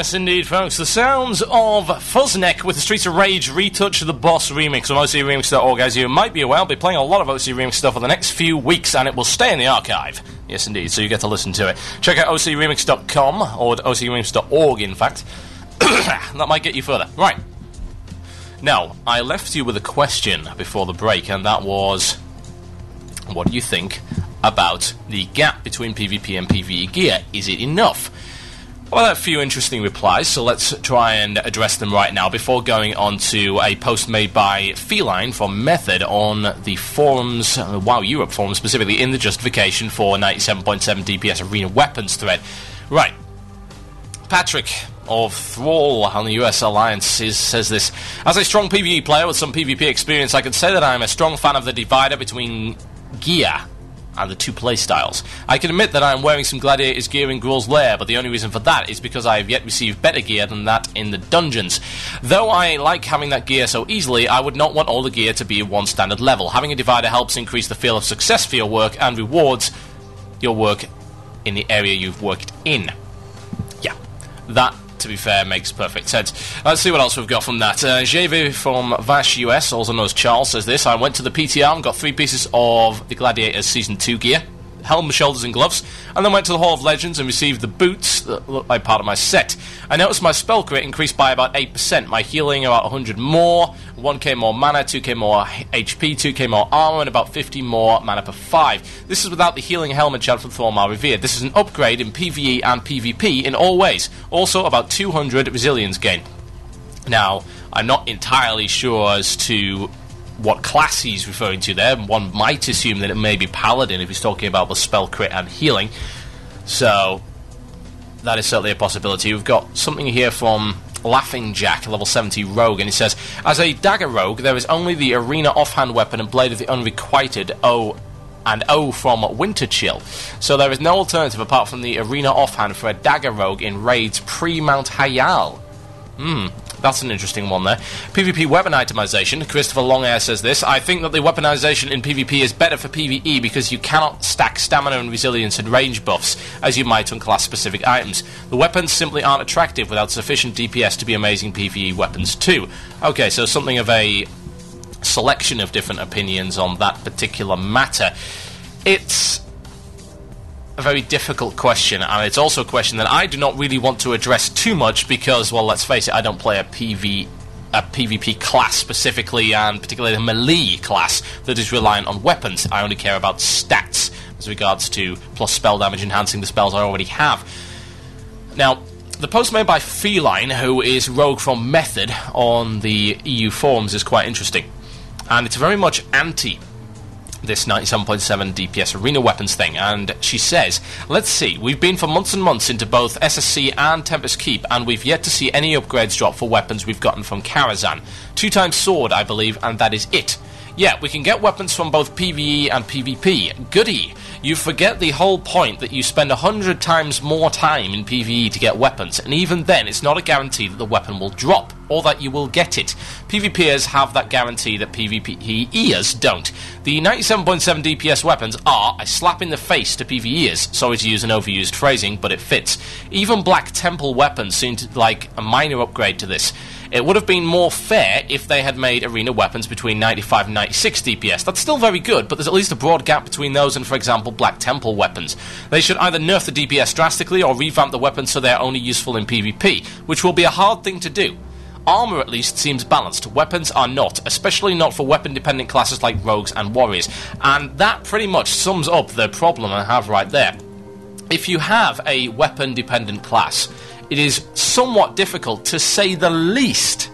Yes, indeed, folks. The sounds of Fuzzneck with the Streets of Rage Retouch the Boss remix from OCRemix.org. As you might be aware, I'll be playing a lot of OC Remix stuff for the next few weeks, and it will stay in the archive. Yes, indeed, so you get to listen to it. Check out OCRemix.com, or OCRemix.org, in fact. That might get you further. Right. Now, I left you with a question before the break, and that was, what do you think about the gap between PvP and PvE gear? Is it enough? Well, a few interesting replies, so let's try and address them right now before going on to a post made by Feline from Method on the forums, WoW Europe forums specifically, in the justification for 97.7 DPS arena weapons thread. Right. Patrick of Thrall on the US Alliance says this: as a strong PvE player with some PvP experience, I can say that I am a strong fan of the divider between gear and the two playstyles. I can admit that I am wearing some Gladiator's gear in Gruul's Lair, but the only reason for that is because I have yet received better gear than that in the dungeons. Though I like having that gear so easily, I would not want all the gear to be at one standard level. Having a divider helps increase the feel of success for your work and rewards your work in the area you've worked in. Yeah, that, to be fair, makes perfect sense. Let's see what else we've got from that. JV from Vash US, also known as Charles, says this: I went to the PTR and got 3 pieces of the Gladiators Season 2 gear, helm, shoulders and gloves, and then went to the Hall of Legends and received the boots that look like part of my set. I noticed my spell crit increased by about 8%, my healing about 100 more, 1k more mana, 2k more HP, 2k more armor, and about 50 more mana per 5. This is without the healing helmet chant from Thormar Revered. This is an upgrade in PvE and PvP in all ways. Also about 200 resilience gain. Now, I'm not entirely sure as to what class he's referring to there. One might assume that it may be Paladin if he's talking about the spell crit and healing. So, that is certainly a possibility. We've got something here from Laughing Jack, level 70 rogue, and he says, as a dagger rogue, there is only the arena offhand weapon and blade of the unrequited O from Winter Chill. So there is no alternative apart from the arena offhand for a dagger rogue in raids pre-Mount Hayal. That's an interesting one there. PvP weapon itemization. Christopher Longair says this: I think that the weaponization in PvP is better for PvE because you cannot stack stamina and resilience and range buffs as you might on class-specific items. The weapons simply aren't attractive without sufficient DPS to be amazing PvE weapons too. Okay, so something of a selection of different opinions on that particular matter. It's a very difficult question, and it's also a question that I do not really want to address too much because, well, let's face it, I don't play a PvP class specifically, and particularly a melee class that is reliant on weapons. I only care about stats as regards to plus spell damage enhancing the spells I already have. Now, the post made by Feline, who is rogue from Method on the EU forums, is quite interesting, and it's very much anti this 97.7 DPS arena weapons thing, and she says, let's see, we've been for months and months into both SSC and Tempest Keep, and we've yet to see any upgrades drop for weapons we've gotten from Karazhan. 2 times sword, I believe, and that is it. Yeah, we can get weapons from both PvE and PvP. Goody! You forget the whole point that you spend 100 times more time in PvE to get weapons, and even then it's not a guarantee that the weapon will drop, or that you will get it. PvPers have that guarantee that PvPers don't. The 97.7 DPS weapons are a slap in the face to PvEers. Sorry to use an overused phrasing, but it fits. Even Black Temple weapons seem like a minor upgrade to this. It would have been more fair if they had made arena weapons between 95 and 96 DPS. That's still very good, but there's at least a broad gap between those and, for example, Black Temple weapons. They should either nerf the DPS drastically or revamp the weapons so they're only useful in PvP, which will be a hard thing to do. Armor at least seems balanced. Weapons are not, especially not for weapon-dependent classes like rogues and warriors. And that pretty much sums up the problem I have right there. If you have a weapon-dependent class, it is somewhat difficult, to say the least,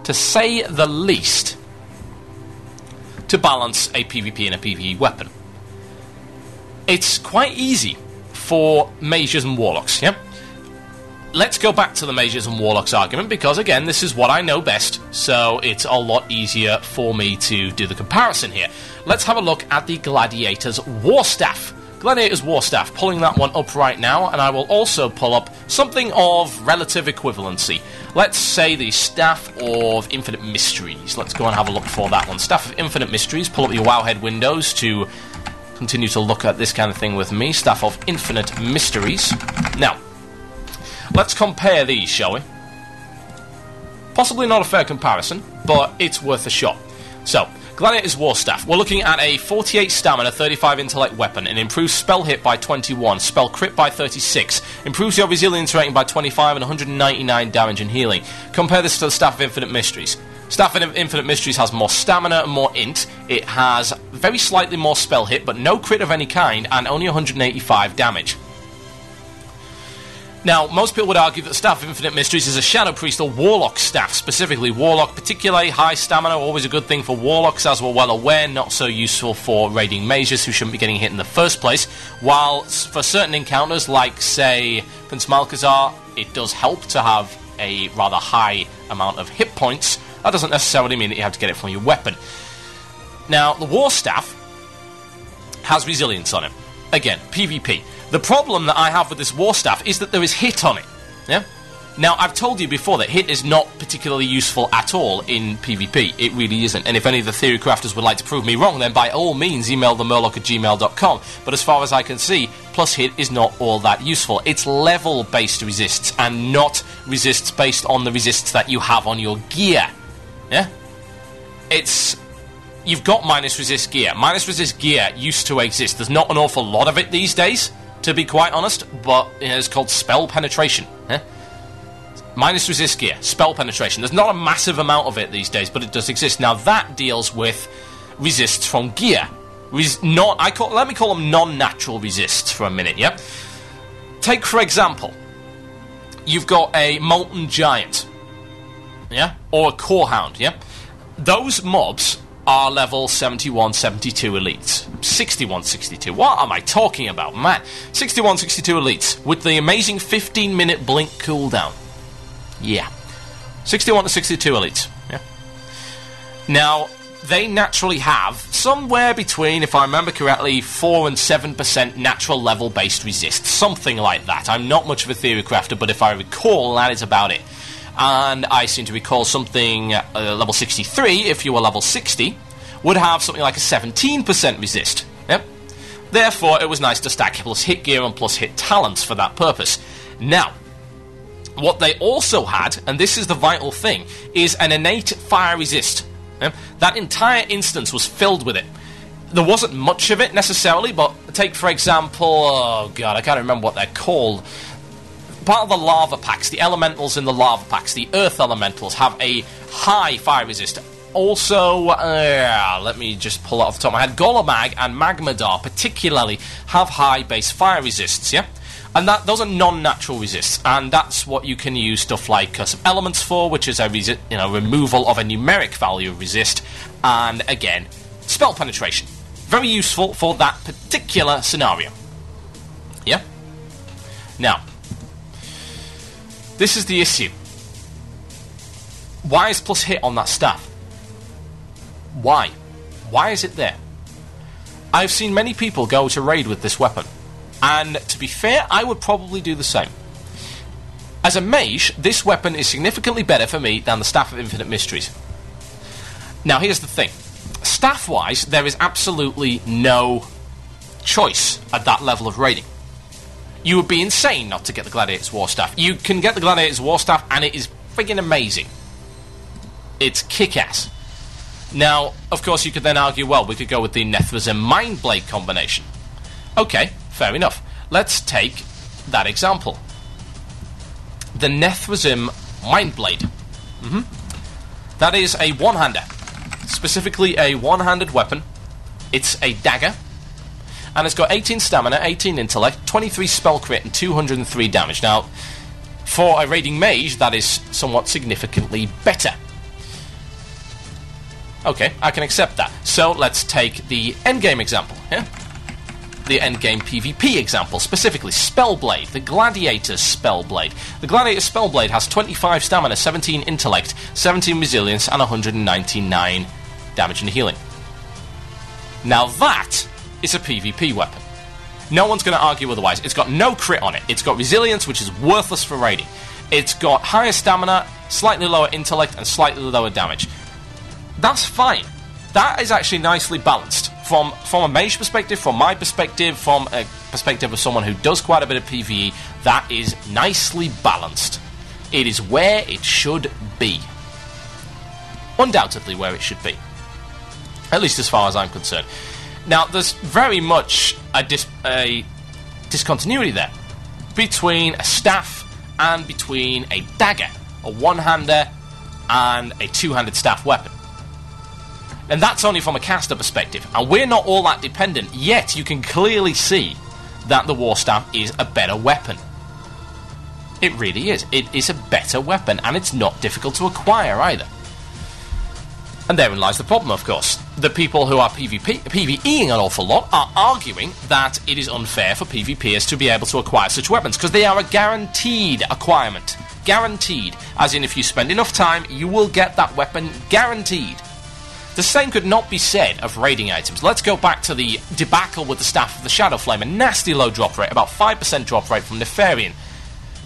to balance a PvP and a PvE weapon. It's quite easy for mages and warlocks, yeah? Let's go back to the mages and warlocks argument, because again, this is what I know best, so it's a lot easier for me to do the comparison here. Let's have a look at the Gladiator's Warstaff. Gladiator's Warstaff, pulling that one up right now, and I will also pull up something of relative equivalency. Let's say the Staff of Infinite Mysteries. Let's go and have a look for that one. Staff of Infinite Mysteries, pull up your Wowhead windows to continue to look at this kind of thing with me. Staff of Infinite Mysteries. Now, Let's compare these, shall we? Possibly not a fair comparison, but it's worth a shot. So, Gladiator's War Staff. We're looking at a 48 stamina, 35 intellect weapon. It improves spell hit by 21, spell crit by 36, improves your resilience rating by 25, and 199 damage and healing. Compare this to the Staff of Infinite Mysteries. Staff of Infinite Mysteries has more stamina and more int. It has very slightly more spell hit, but no crit of any kind, and only 185 damage. Now, most people would argue that Staff of Infinite Mysteries is a Shadow Priest or Warlock staff, specifically Warlock, particularly high stamina, always a good thing for Warlocks, as we're well aware, not so useful for raiding mages who shouldn't be getting hit in the first place, while for certain encounters, like, say, Prince Malchazar, it does help to have a rather high amount of hit points. That doesn't necessarily mean that you have to get it from your weapon. Now, the War Staff has resilience on it. Again, PvP. The problem that I have with this War Staff is that there is hit on it. Yeah? Now, I've told you before that hit is not particularly useful at all in PvP. It really isn't. And if any of the theory crafters would like to prove me wrong, then by all means email themurloc@gmail.com. But as far as I can see, plus hit is not all that useful. It's level-based resists, and not resists based on the resists that you have on your gear. Yeah? You've got minus resist gear. Minus resist gear used to exist. There's not an awful lot of it these days, to be quite honest, but it's called spell penetration. Minus resist gear, spell penetration. There's not a massive amount of it these days, but it does exist. Now that deals with resists from gear. Let me call them non-natural resists for a minute, yeah? Take, for example, you've got a Molten Giant, yeah? Or a Core Hound, yeah? Those mobs are level 71, 72 elites. 61, 62. What am I talking about, man? 61, 62 elites with the amazing 15-minute blink cooldown. Yeah. 61 to 62 elites. Yeah. Now, they naturally have somewhere between, if I remember correctly, 4 and 7% natural level-based resist. Something like that. I'm not much of a theory crafter, but if I recall, that is about it. And I seem to recall something level 63, if you were level 60, would have something like a 17% resist. Yep. Therefore, it was nice to stack plus hit gear and plus hit talents for that purpose. Now, what they also had, and this is the vital thing, is an innate fire resist. Yep. That entire instance was filled with it. There wasn't much of it necessarily, but take, for example, oh god, I can't remember what they're called. Part of the lava packs, the elementals in the lava packs, the earth elementals, have a high fire resist. Also, let me just pull it off the top of my head. Golemag and Magmadar particularly have high base fire resists, yeah? And those are non-natural resists, and that's what you can use stuff like Curse of Elements for, which is a removal of a numeric value of resist, and again, spell penetration. Very useful for that particular scenario. Yeah? Now, this is the issue. Why is plus hit on that staff? Why? Why is it there? I've seen many people go to raid with this weapon, and to be fair, I would probably do the same. As a mage, this weapon is significantly better for me than the Staff of Infinite Mysteries. Now, here's the thing. Staff-wise, there is absolutely no choice at that level of raiding. You would be insane not to get the Gladiator's War Staff. You can get the Gladiator's War Staff, and it is friggin' amazing. It's kick-ass. Now, of course, you could then argue, well, we could go with the Nethrazim Mindblade combination. Okay, fair enough. Let's take that example. The Nethrazim Mindblade. That is a one-hander. Specifically a one-handed weapon. It's a dagger. And it's got 18 stamina, 18 intellect, 23 spell crit, and 203 damage. Now, for a raiding mage, that is somewhat significantly better. Okay, I can accept that. So let's take the endgame example, yeah? The endgame PvP example, specifically Spellblade, the Gladiator's Spellblade. The Gladiator's Spellblade has 25 stamina, 17 intellect, 17 resilience, and 199 damage and healing. Now that is a PvP weapon. No one's going to argue otherwise. It's got no crit on it. It's got resilience, which is worthless for raiding. It's got higher stamina, slightly lower intellect, and slightly lower damage. That's fine. That is actually nicely balanced from a mage perspective, from my perspective, from a perspective of someone who does quite a bit of PvE, that is nicely balanced. It is where it should be. Undoubtedly where it should be. At least as far as I'm concerned. Now, there's very much a discontinuity there between a staff and between a dagger, a one-hander, and a two-handed staff weapon. And that's only from a caster perspective. And we're not all that dependent, yet you can clearly see that the War Staff is a better weapon. It really is. It is a better weapon, and it's not difficult to acquire either. And therein lies the problem, of course. The people who are PvEing an awful lot are arguing that it is unfair for PvPers to be able to acquire such weapons, because they are a guaranteed acquirement. Guaranteed. As in, if you spend enough time, you will get that weapon guaranteed. The same could not be said of raiding items. Let's go back to the debacle with the Staff of the Shadowflame. A nasty low drop rate, about 5% drop rate from Nefarian.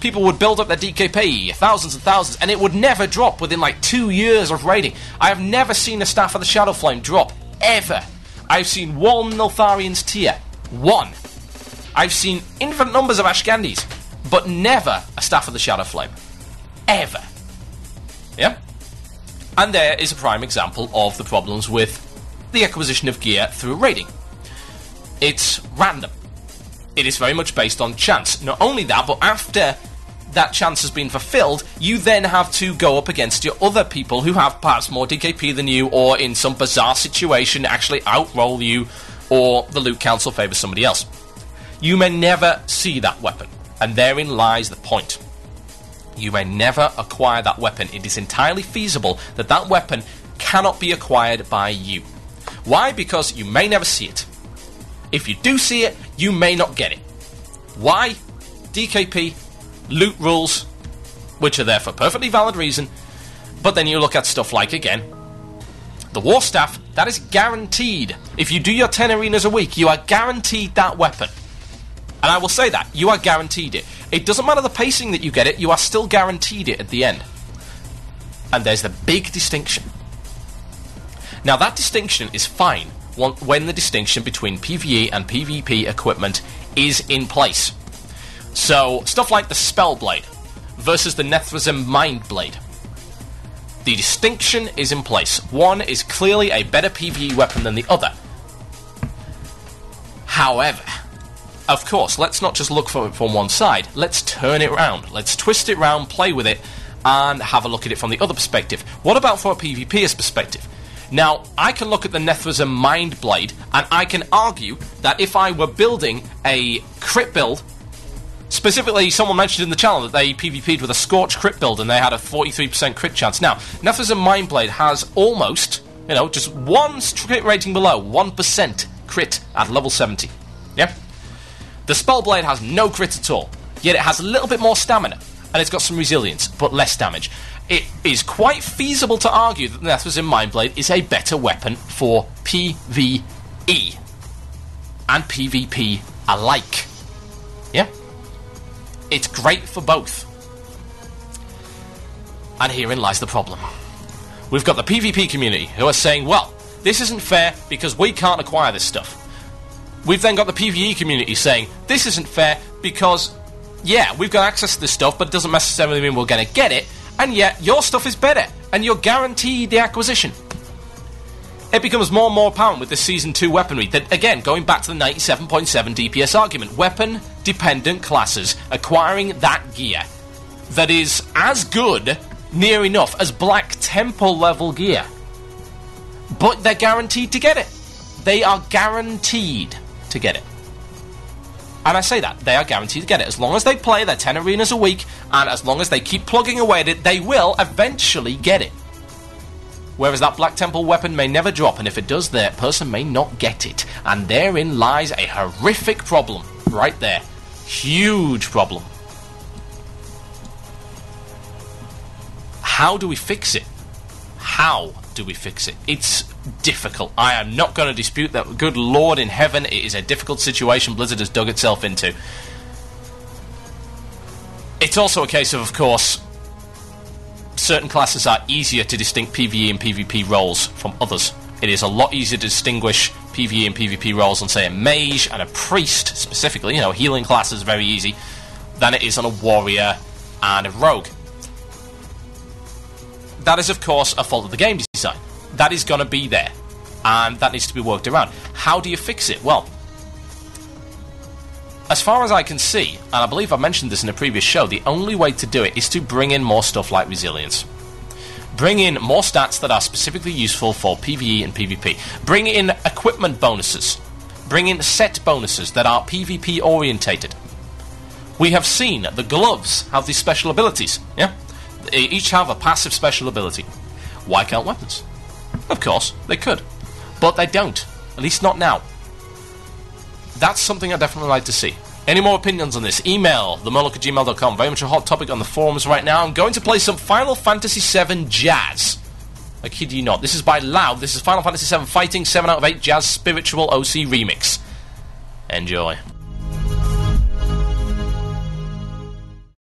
People would build up their DKP, thousands and thousands, and it would never drop within like 2 years of raiding. I have never seen a Staff of the Shadowflame drop, ever. I've seen one Niltharian's tier. One. I've seen infinite numbers of Ashkandis, but never a Staff of the Shadowflame. Ever. Yeah? And there is a prime example of the problems with the acquisition of gear through raiding. It's random. It is very much based on chance. Not only that, but after that chance has been fulfilled, you then have to go up against your other people who have perhaps more DKP than you, or in some bizarre situation actually outroll you, or the loot council favours somebody else. You may never see that weapon, and therein lies the point. You may never acquire that weapon. It is entirely feasible that that weapon cannot be acquired by you. Why? Because you may never see it. If you do see it, you may not get it. Why? DKP, loot rules, which are there for a perfectly valid reason, but then you look at stuff like, again, the War Staff, that is guaranteed. If you do your 10 arenas a week, you are guaranteed that weapon. And I will say that, you are guaranteed it. It doesn't matter the pacing that you get it, you are still guaranteed it at the end. And there's the big distinction. Now that distinction is fine when the distinction between PvE and PvP equipment is in place. So, stuff like the Spellblade versus the Nethrazim Mindblade. The distinction is in place. One is clearly a better PvE weapon than the other. However, of course, let's not just look for it from one side. Let's turn it around. Let's twist it around, play with it, and have a look at it from the other perspective. What about from a PvPer's perspective? Now, I can look at the Nethrazim Mindblade, and I can argue that if I were building a crit build, specifically someone mentioned in the channel that they PvP'd with a Scorch crit build and they had a 43% crit chance. Now, Nethrazim Mindblade has almost, just one crit rating below, 1% crit at level 70. Yeah? The Spellblade has no crit at all, yet it has a little bit more stamina, and it's got some resilience, but less damage. It is quite feasible to argue that the Nethrazim Mindblade is a better weapon for PvE and PvP alike. Yeah? It's great for both. And herein lies the problem. We've got the PvP community who are saying, well, this isn't fair because we can't acquire this stuff. We've then got the PvE community saying, this isn't fair because, yeah, we've got access to this stuff, but it doesn't necessarily mean we're going to get it, and yet your stuff is better, and you're guaranteed the acquisition. It becomes more and more apparent with this Season 2 weaponry that, again, going back to the 97.7 DPS argument, weapon-dependent classes acquiring that gear that is as good, near enough, as Black Temple level gear. But they're guaranteed to get it. They are guaranteed to get it. And I say that, they are guaranteed to get it. As long as they play their 10 arenas a week, and as long as they keep plugging away at it, they will eventually get it. Whereas that Black Temple weapon may never drop, and if it does, that person may not get it. And therein lies a horrific problem. Right there. Huge problem. How do we fix it? How do we fix it? It's difficult. I am not going to dispute that. Good Lord in heaven, it is a difficult situation Blizzard has dug itself into. It's also a case of course, certain classes are easier to distinct PvE and PvP roles from others. It is a lot easier to distinguish PvE and PvP roles on, say, a mage and a priest, specifically, healing class is very easy, than it is on a warrior and a rogue. That is, of course, a fault of the game design. That is going to be there, and that needs to be worked around. How do you fix it? Well, as far as I can see, and I believe I mentioned this in a previous show, the only way to do it is to bring in more stuff like resilience. Bring in more stats that are specifically useful for PvE and PvP. Bring in equipment bonuses. Bring in set bonuses that are PvP orientated. We have seen the gloves have these special abilities, yeah? They each have a passive special ability. Why can't weapons? Of course, they could. But they don't. At least not now. That's something I'd definitely like to see. Any more opinions on this? Email themurloc@gmail.com. Very much a hot topic on the forums right now. I'm going to play some Final Fantasy VII Jazz. I kid you not. This is by Loud. This is Final Fantasy VII Fighting 7 out of 8 Jazz Spiritual OC Remix. Enjoy.